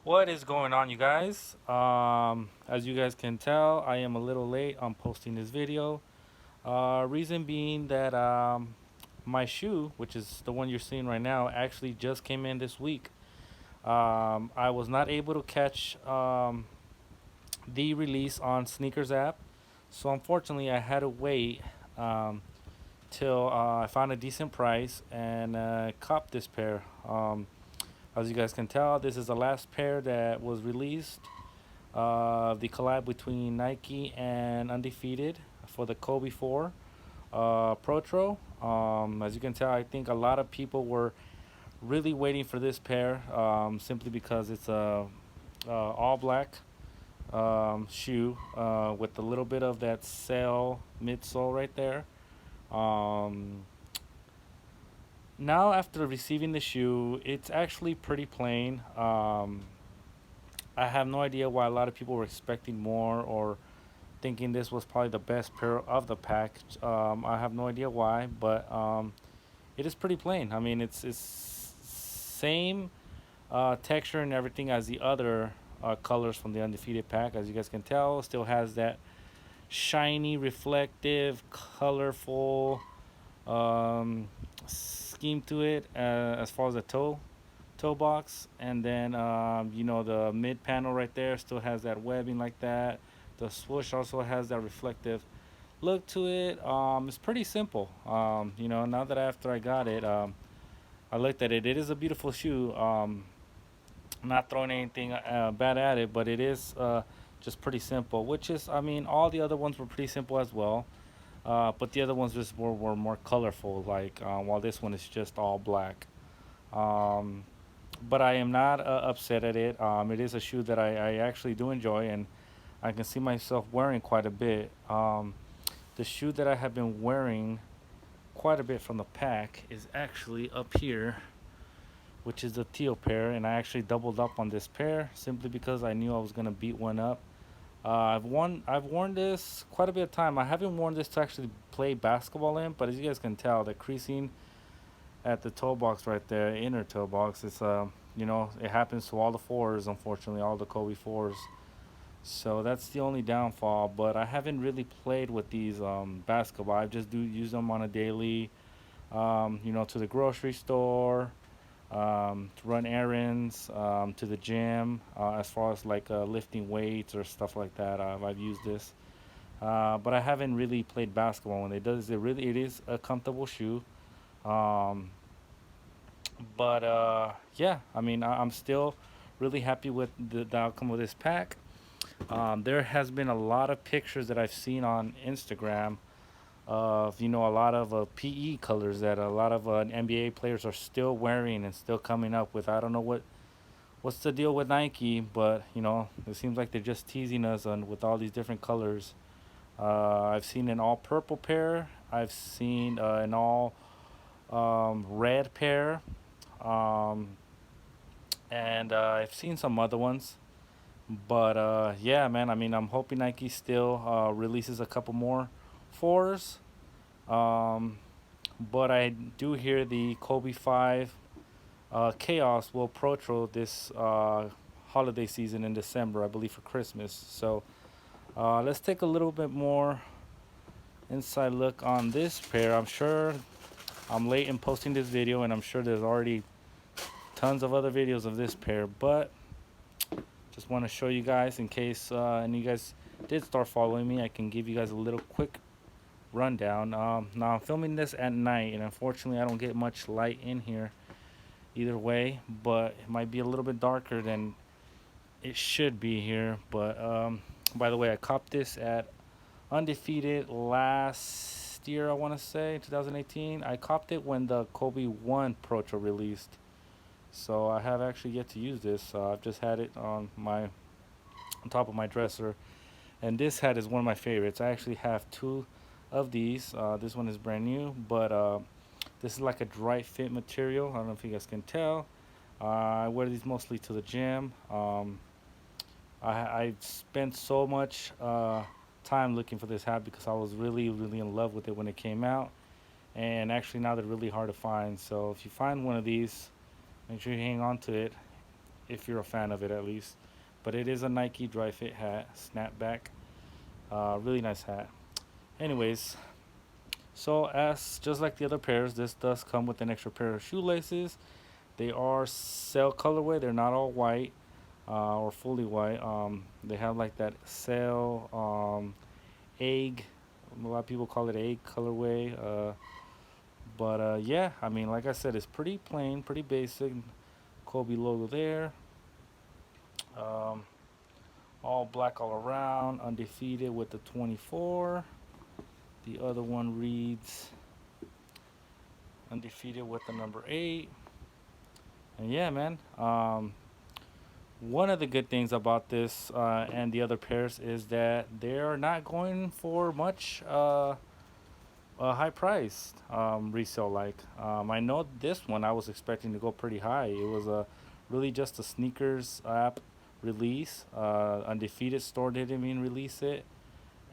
What is going on, you guys? As you guys can tell, I am a little late on posting this video. Reason being that my shoe, which is the one you're seeing right now, actually just came in this week. I was not able to catch the release on Sneakers app, so unfortunately, I had to wait till I found a decent price and copped this pair. As you guys can tell, this is the last pair that was released. The collab between Nike and Undefeated for the Kobe 4 Protro. As you can tell, I think a lot of people were really waiting for this pair simply because it's a all black shoe with a little bit of that sail midsole right there. Um, Now, after receiving the shoe, it's actually pretty plain. I have no idea why a lot of people were expecting more or thinking this was probably the best pair of the pack. I have no idea why, but it is pretty plain. I mean, it's same texture and everything as the other colors from the Undefeated pack. As you guys can tell, still has that shiny, reflective, colorful um, scheme to it as far as the toe box, and then the mid panel right there still has that webbing like that. The swoosh also has that reflective look to it. It's pretty simple. Now that after I got it, I looked at it. It is a beautiful shoe. I'm not throwing anything bad at it, but it is just pretty simple. Which is, I mean, all the other ones were pretty simple as well. But the other ones just were more colorful, like while this one is just all black. Um, but I am not upset at it. It is a shoe that I actually do enjoy, and I can see myself wearing quite a bit. The shoe that I have been wearing quite a bit from the pack is actually up here, which is the teal pair, and I actually doubled up on this pair simply because I knew I was gonna beat one up. I've worn this quite a bit of time. I haven't worn this to actually play basketball in, but as you guys can tell, the creasing at the toe box right there, inner toe box, it happens to all the fours, unfortunately, all the Kobe fours. So that's the only downfall. But I haven't really played with these basketball. I just do use them on a daily, to the grocery store, to run errands, to the gym, as far as like lifting weights or stuff like that. I've used this, but I haven't really played basketball. When it does, it is a comfortable shoe. Um, but yeah, I mean, I'm still really happy with the outcome of this pack. There has been a lot of pictures that I've seen on Instagram of a lot of PE colors that a lot of NBA players are still wearing and still coming up with. I don't know what's the deal with Nike, but it seems like they're just teasing us on with all these different colors. I've seen an all purple pair. I've seen an all red pair, um, and I've seen some other ones. But yeah, man. I mean, I'm hoping Nike still releases a couple more fours. Um, but I do hear the Kobe 5 Chaos will protro this holiday season in December, I believe, for Christmas. So let's take a little bit more inside look on this pair. I'm sure I'm late in posting this video, and I'm sure there's already tons of other videos of this pair, but just want to show you guys in case and you guys did start following me. I can give you guys a little quick rundown. Now I'm filming this at night, and unfortunately I don't get much light in here either way, but it might be a little bit darker than it should be here. But by the way, I copped this at Undefeated last year, I want to say 2018. I copped it when the Kobe 1 Protro released, so I have actually yet to use this. I've just had it on top of my dresser, and this hat is one of my favorites. I actually have two of these. This one is brand new, but this is like a dry fit material. I don't know if you guys can tell. I wear these mostly to the gym. I spent so much time looking for this hat because I was really, really in love with it when it came out. And actually, now they're really hard to find. So if you find one of these, make sure you hang on to it. if you're a fan of it at least. But it is a Nike dry fit hat, snapback. Really nice hat. Anyways, so as just like the other pairs, this does come with an extra pair of shoelaces. They are sail colorway. They're not all white or fully white. They have like that sail egg. A lot of people call it egg colorway. But yeah, I mean, like I said, it's pretty plain, pretty basic. Kobe logo there. Um, all black all around. Undefeated with the 24. The other one reads undefeated with the number 8. And yeah, man. One of the good things about this and the other pairs is that they're not going for much high priced resale. Like I know this one I was expecting to go pretty high. It was really just a sneakers app release. Undefeated store didn't even release it,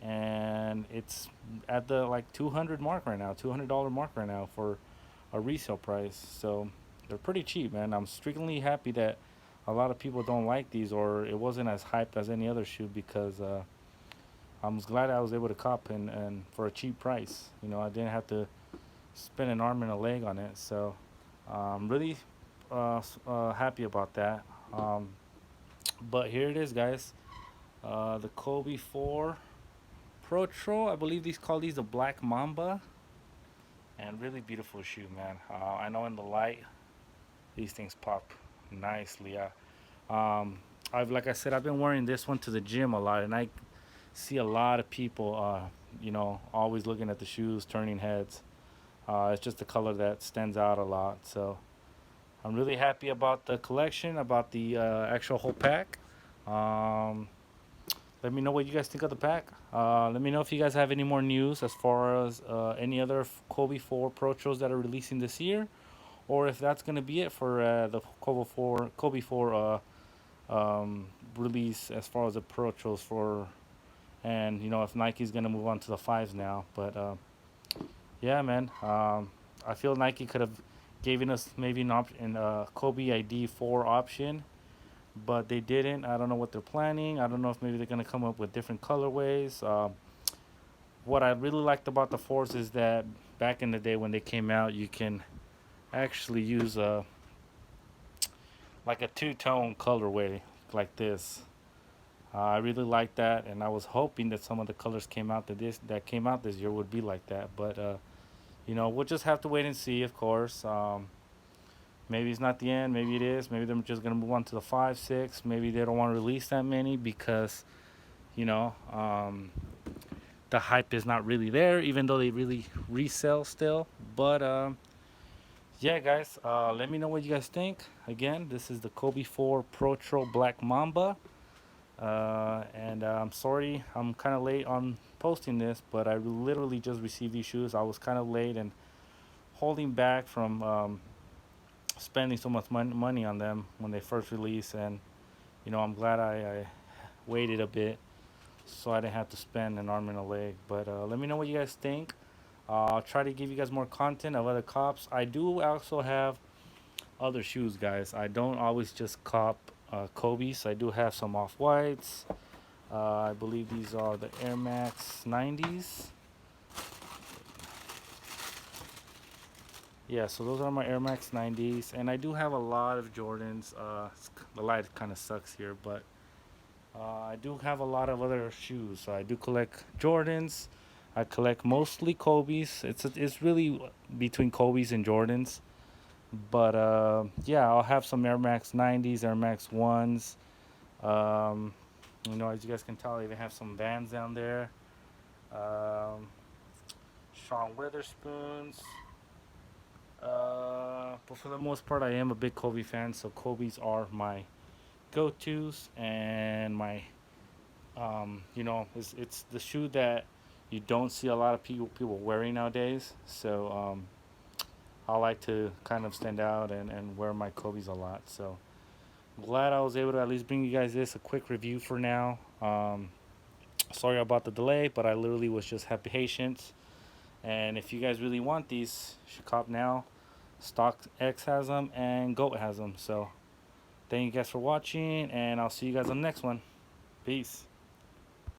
and it's at the like 200 mark right now, $200 mark right now for a resale price. So they're pretty cheap, man. I'm strictly happy that a lot of people don't like these, or it wasn't as hyped as any other shoe because I'm glad I was able to cop and for a cheap price. You know, I didn't have to spend an arm and a leg on it. So I'm really happy about that. Um, but here it is, guys. The Kobe 4 Pro Tro. I believe these call these the Black Mamba. And really beautiful shoe, man. I know in the light, these things pop nicely. I've like I said, I've been wearing this one to the gym a lot, and I see a lot of people, always looking at the shoes, turning heads. It's just the color that stands out a lot. So I'm really happy about the collection, about the actual whole pack. Um, Let me know what you guys think of the pack. Let me know if you guys have any more news as far as any other Kobe 4 Pro Tros that are releasing this year, or if that's gonna be it for the Kobe 4 release as far as the Pro Tros for, and if Nike's gonna move on to the fives now. But yeah, man, I feel Nike could have given us maybe an option, Kobe ID 4 option, but they didn't. I don't know what they're planning. I don't know if maybe they're gonna come up with different colorways. What I really liked about the fours is that back in the day when they came out, you can actually use a like a two-tone colorway like this. I really like that, and I was hoping that some of the colors that came out this year would be like that. But we'll just have to wait and see. Of course, maybe it's not the end. Maybe it is. Maybe they're just gonna move on to the 5, 6. Maybe they don't want to release that many because you know the hype is not really there, even though they really resell still. But yeah, guys, let me know what you guys think. Again, this is the Kobe 4 Pro Tro Black Mamba. And I'm sorry I'm kind of late on posting this, but I literally just received these shoes. I was kind of late and holding back from spending so much money on them when they first released. And, I'm glad I waited a bit so I didn't have to spend an arm and a leg. But let me know what you guys think. I'll try to give you guys more content of other cops. I do also have other shoes, guys. I don't always just cop Kobe's. I do have some off whites. I believe these are the Air Max 90s. Yeah, so those are my Air Max 90s. And I do have a lot of Jordans. The light kind of sucks here, but I do have a lot of other shoes. So I do collect Jordans. I collect mostly Kobe's. It's really between Kobe's and Jordans. But yeah, I'll have some Air Max 90s, Air Max 1s. Um, as you guys can tell, I even have some Vans down there. Um, Sean Witherspoons. But for the most part, I am a big Kobe fan, so Kobe's are my go-tos, and my, it's the shoe that you don't see a lot of people wearing nowadays. So I like to kind of stand out and wear my Kobe's a lot. So glad I was able to at least bring you guys a quick review for now. Sorry about the delay, but I literally was just have patience. And if you guys really want these, you should cop now. Stock X has them and Goat has them. So Thank you guys for watching, and I'll see you guys on the next one. Peace.